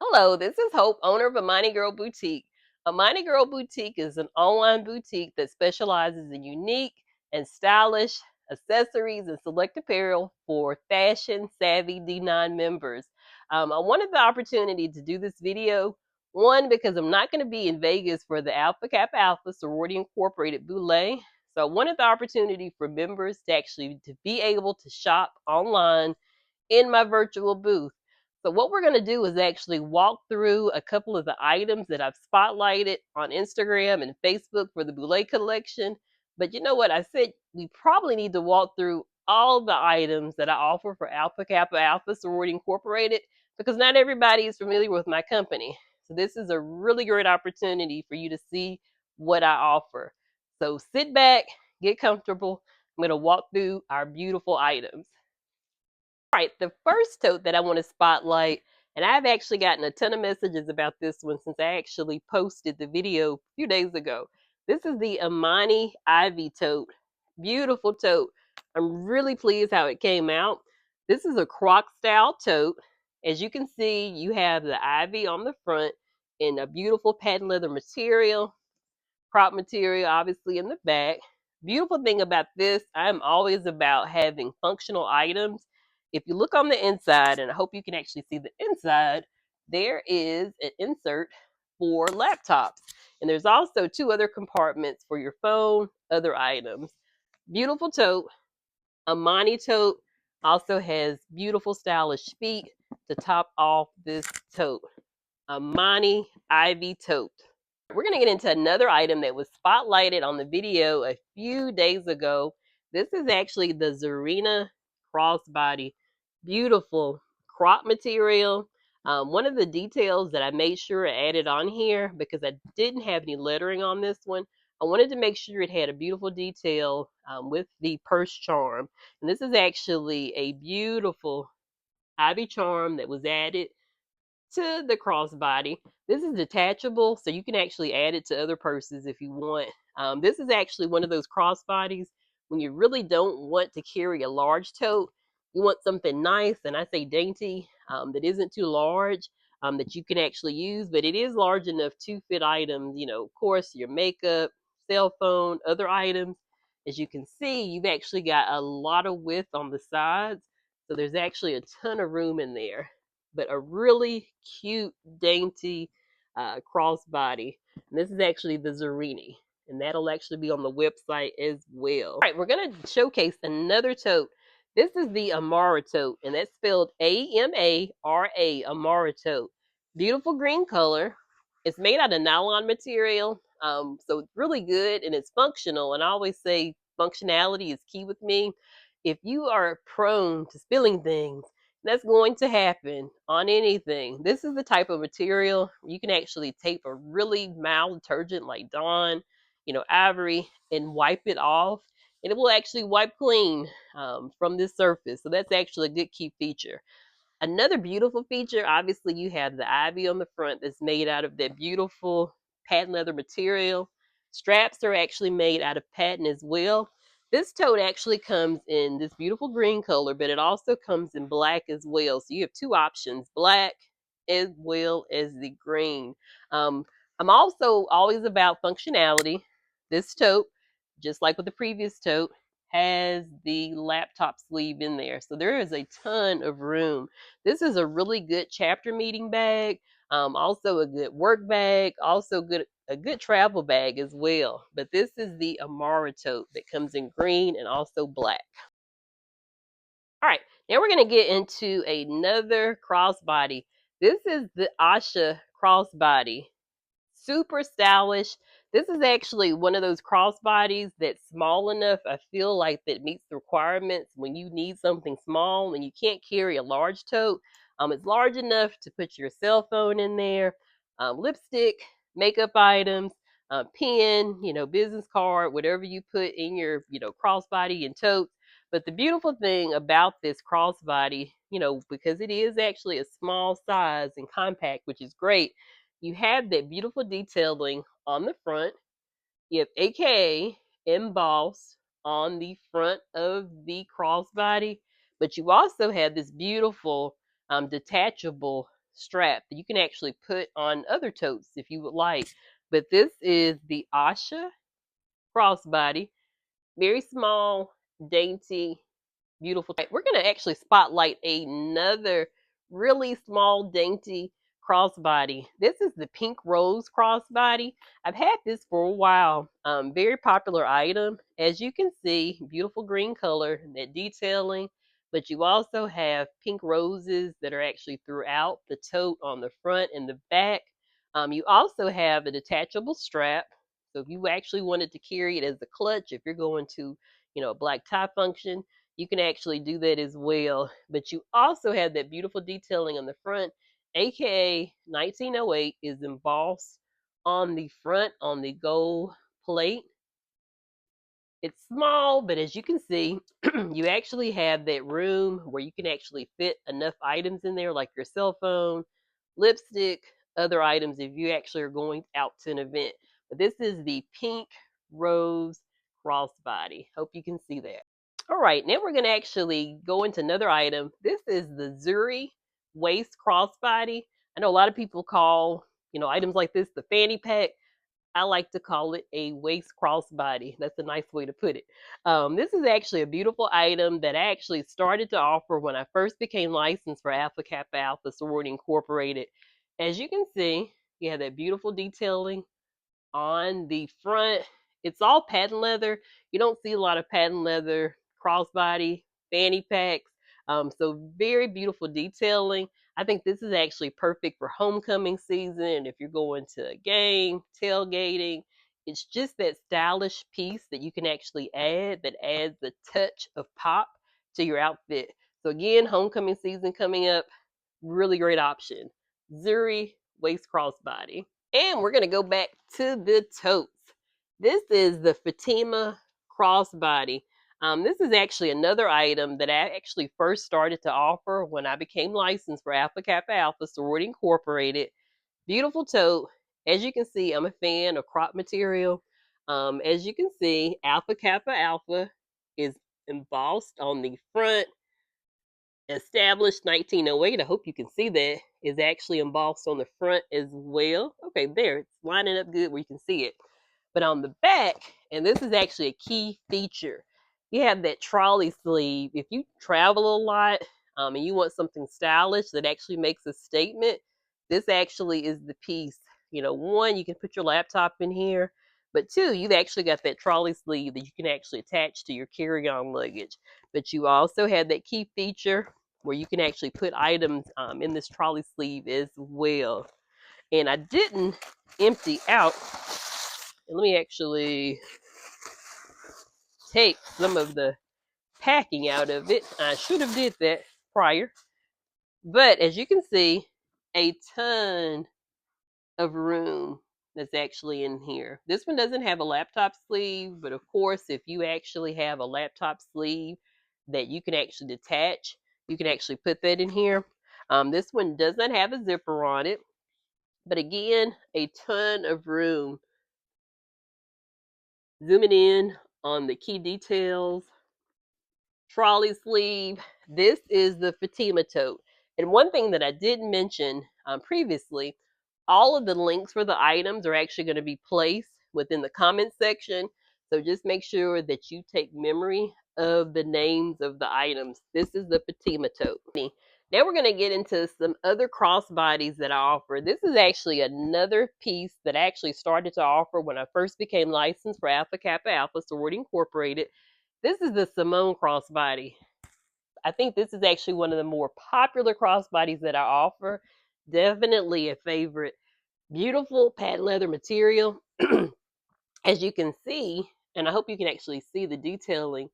Hello, this is Hope, owner of Imani Girl Boutique. Imani Girl Boutique is an online boutique that specializes in unique and stylish accessories and select apparel for fashion savvy D9 members. I wanted the opportunity to do this video, one, because I'm not going to be in Vegas for the Alpha Kappa Alpha Sorority Incorporated Boule. So I wanted the opportunity for members to be able to shop online in my virtual booth. So what we're going to do is actually walk through a couple of the items that I've spotlighted on Instagram and Facebook for the Boule collection. But you know what? I said we probably need to walk through all the items that I offer for Alpha Kappa Alpha Sorority Incorporated because not everybody is familiar with my company. So this is a really great opportunity for you to see what I offer. So sit back, get comfortable. I'm going to walk through our beautiful items. All right, the first tote that I want to spotlight, and I've actually gotten a ton of messages about this one since I actually posted the video a few days ago. This is the Imani Ivy tote. Beautiful tote. I'm really pleased how it came out. This is a croc style tote. As you can see, you have the ivy on the front in a beautiful patent leather material, crop material obviously in the back. Beautiful thing about this, I'm always about having functional items. If you look on the inside, and I hope you can actually see the inside, there is an insert for laptops. And there's also two other compartments for your phone, other items. Beautiful tote. Imani tote also has beautiful stylish feet to top off this tote. Imani Ivy tote. We're going to get into another item that was spotlighted on the video a few days ago. This is actually the Zarina crossbody. Beautiful crop material. One of the details that I made sure I added on here because I didn't have any lettering on this one. I wanted to make sure it had a beautiful detail with the purse charm. And this is actually a beautiful ivy charm that was added to the crossbody. This is detachable, so you can actually add it to other purses if you want. This is actually one of those crossbodies when you really don't want to carry a large tote. You want something nice, and I say dainty, that isn't too large, that you can actually use, but it is large enough to fit items, of course, your makeup, cell phone, other items. As you can see, you've actually got a lot of width on the sides, so there's actually a ton of room in there, but a really cute, dainty crossbody. And this is actually the Zarini, and that'll actually be on the website as well. All right, we're going to showcase another tote. This is the Amara tote, and that's spelled Amara, Amara tote. Beautiful green color. It's made out of nylon material, so it's really good and it's functional. And I always say functionality is key with me. If you are prone to spilling things, that's going to happen on anything. This is the type of material you can actually tape a really mild detergent like Dawn, Ivory, and wipe it off, and it will actually wipe clean from this surface. So that's actually a good key feature. Another beautiful feature, obviously, you have the ivy on the front that's made out of that beautiful patent leather material. Straps are actually made out of patent as well. This tote actually comes in this beautiful green color, but it also comes in black as well. So you have two options, black as well as the green. I'm also always about functionality. This tote, just like with the previous tote, has the laptop sleeve in there. So there is a ton of room. This is a really good chapter meeting bag, also a good work bag, also a good travel bag as well. But this is the Amara tote that comes in green and also black. All right, now we're going to get into another crossbody. This is the Asha crossbody. Super stylish. This is actually one of those crossbodies that's small enough, I feel like, that meets the requirements when you need something small and you can't carry a large tote. It's large enough to put your cell phone in there, lipstick, makeup items, pen, business card, whatever you put in your, crossbody and totes. But the beautiful thing about this crossbody, because it is actually a small size and compact, which is great, you have that beautiful detailing on the front. You have AKA embossed on the front of the crossbody, but you also have this beautiful detachable strap that you can actually put on other totes if you would like. But this is the Asha crossbody. Very small, dainty, beautiful. We're going to actually spotlight another really small, dainty crossbody. This is the pink rose crossbody. I've had this for a while. Very popular item. As you can see, beautiful green color, that detailing. But you also have pink roses that are actually throughout the tote on the front and the back. You also have a detachable strap. So if you actually wanted to carry it as a clutch, if you're going to, a black tie function, you can actually do that as well. But you also have that beautiful detailing on the front, aka 1908 is embossed on the front on the gold plate. It's small, but as you can see, you actually have that room where you can actually fit enough items in there, like your cell phone, lipstick, other items if you actually are going out to an event. But this is the pink rose crossbody. Hope you can see that. All right, now we're going to actually go into another item. This is the Zuri waist crossbody. I know a lot of people call, items like this the fanny pack. I like to call it a waist crossbody. That's a nice way to put it. This is actually a beautiful item that I actually started to offer when I first became licensed for Alpha Kappa Alpha Sorority Incorporated. As you can see, you have that beautiful detailing on the front. It's all patent leather. You don't see a lot of patent leather crossbody fanny packs. So very beautiful detailing. I think this is actually perfect for homecoming season. If you're going to a game, tailgating, it's just that stylish piece that you can actually add that adds a touch of pop to your outfit. So again, homecoming season coming up, really great option. Zuri waist crossbody. And we're going to go back to the totes. This is the Fatima crossbody. This is actually another item that I actually first started to offer when I became licensed for Alpha Kappa Alpha Sorority Incorporated. Beautiful tote. As you can see, I'm a fan of crop material. As you can see, Alpha Kappa Alpha is embossed on the front. Established 1908. I hope you can see that is actually embossed on the front as well. Okay, there, it's lining up good where you can see it. But on the back, and this is actually a key feature, you have that trolley sleeve. If you travel a lot and you want something stylish that actually makes a statement, this actually is the piece. One, you can put your laptop in here, but two, you've actually got that trolley sleeve that you can actually attach to your carry-on luggage. But you also have that key feature where you can actually put items in this trolley sleeve as well. And I didn't empty out. And let me actually take some of the packing out of it. I should have did that prior. But as you can see, a ton of room that's actually in here. This one doesn't have a laptop sleeve, but of course, if you actually have a laptop sleeve that you can actually detach, you can actually put that in here. This one does not have a zipper on it, but again, a ton of room. Zooming in on the key details, trolley sleeve. This is the Fatima tote. And one thing that I didn't mention previously, all of the links for the items are actually going to be placed within the comment section. So just make sure that you take memory of the names of the items. This is the Fatima tote. Now we're going to get into some other crossbodies that I offer. This is actually another piece that I actually started to offer when I first became licensed for Alpha Kappa Alpha Sorority Incorporated. This is the Simone crossbody. I think this is actually one of the more popular crossbodies that I offer. Definitely a favorite. Beautiful patent leather material. As you can see, and I hope you can actually see the detailing,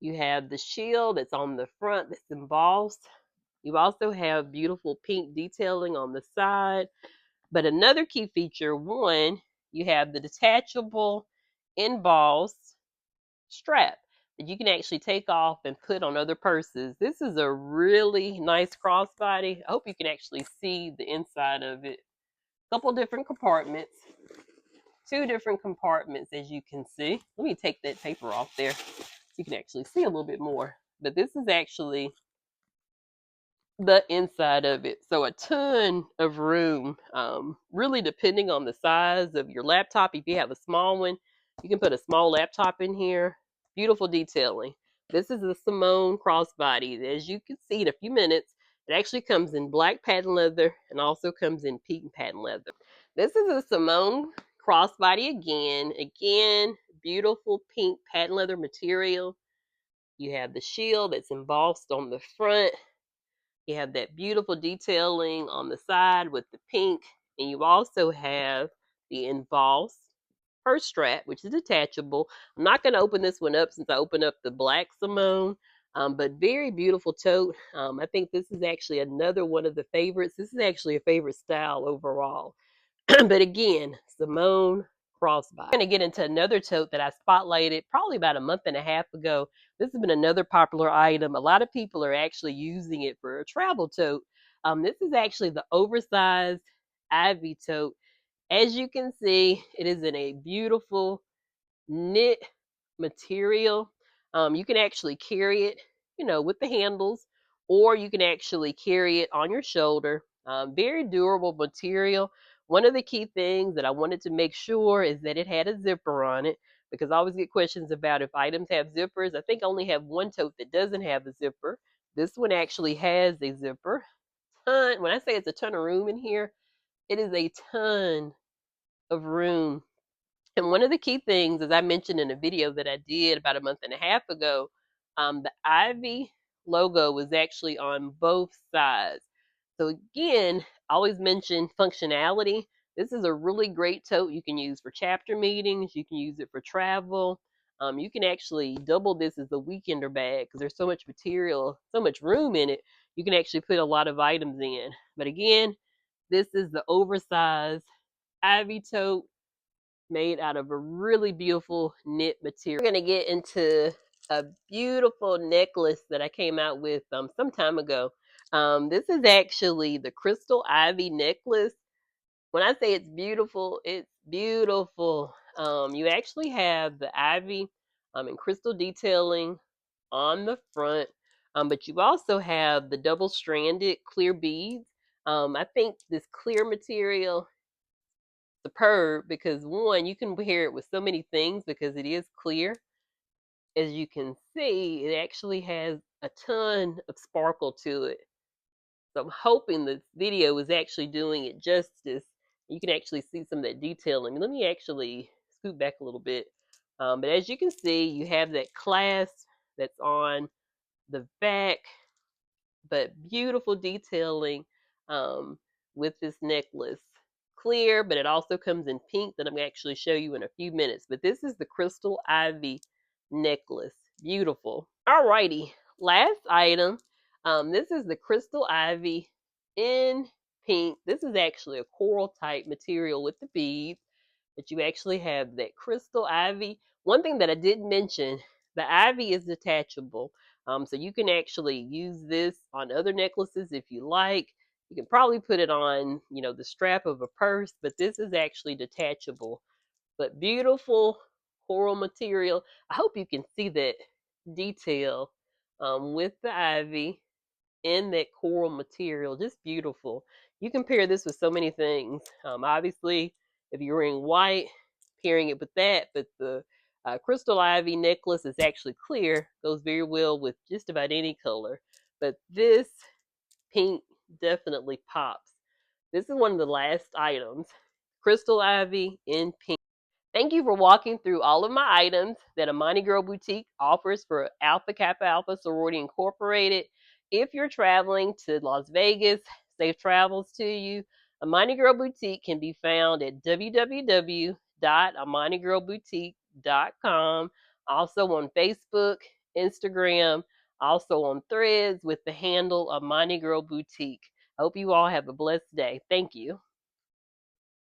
you have the shield that's on the front that's embossed. You also have beautiful pink detailing on the side. But another key feature, one, you have the detachable embossed strap that you can actually take off and put on other purses. This is a really nice crossbody. I hope you can actually see the inside of it. A couple different compartments. Two different compartments, as you can see. Let me take that paper off there so you can actually see a little bit more. But this is actually the inside of it. So a ton of room, really depending on the size of your laptop. If you have a small one, you can put a small laptop in here. Beautiful detailing. This is the Simone crossbody. As you can see in a few minutes, it actually comes in black patent leather and also comes in pink patent leather. This is a Simone crossbody again. Again, beautiful pink patent leather material. You have the shield that's embossed on the front. You have that beautiful detailing on the side with the pink, and you also have the embossed purse strap, which is detachable. I'm not going to open this one up since I opened up the black Simone, but very beautiful tote. I think this is actually another one of the favorites. This is actually a favorite style overall. But again, Simone crossbody. I'm going to get into another tote that I spotlighted probably about a month and a half ago. This has been another popular item. A lot of people are actually using it for a travel tote. This is actually the oversized Ivy tote. As you can see, it is in a beautiful knit material. You can actually carry it, with the handles, or you can actually carry it on your shoulder. Very durable material. One of the key things that I wanted to make sure is that it had a zipper on it, because I always get questions about if items have zippers. I think I only have one tote that doesn't have a zipper. This one actually has a zipper. When I say it's a ton of room in here, it is a ton of room. And one of the key things, as I mentioned in a video that I did about a month and a half ago, the Ivy logo was actually on both sides. So again, I always mention functionality. This is a really great tote you can use for chapter meetings. You can use it for travel. You can actually double this as a weekender bag because there's so much material, so much room in it. You can actually put a lot of items in. But again, this is the oversized Ivy tote made out of a really beautiful knit material. We're going to get into a beautiful necklace that I came out with some time ago. This is actually the Crystal Ivy necklace. When I say it's beautiful, it's beautiful. You actually have the ivy and crystal detailing on the front, but you also have the double stranded clear beads. I think this clear material superb because one, you can wear it with so many things because it is clear. As you can see, it actually has a ton of sparkle to it. So I'm hoping this video is actually doing it justice. You can actually see some of that detailing. Let me actually scoot back a little bit. But as you can see, you have that clasp that's on the back, but beautiful detailing with this necklace. Clear, but it also comes in pink that I'm going to actually show you in a few minutes. But this is the Crystal Ivy necklace. Beautiful. Alrighty, last item. This is the Crystal Ivy in pink. This is actually a coral type material with the beads, but you actually have that Crystal Ivy. One thing that I didn't mention, the ivy is detachable. So you can actually use this on other necklaces if you like. You can probably put it on, the strap of a purse, but this is actually detachable. But beautiful coral material. I hope you can see that detail with the ivy in that coral material. Just beautiful. You can pair this with so many things. Obviously, if you're wearing white, pairing it with that, but the crystal ivy necklace is actually clear, goes very well with just about any color. But this pink definitely pops. This is one of the last items. Crystal ivy in pink. Thank you for walking through all of my items that Imani Girl Boutique offers for Alpha Kappa Alpha Sorority Incorporated. If you're traveling to Las Vegas, safe travels to you. Imani Girl Boutique can be found at www.imanigirlboutique.com. Also on Facebook, Instagram, also on Threads with the handle Imani Girl Boutique. I hope you all have a blessed day. Thank you.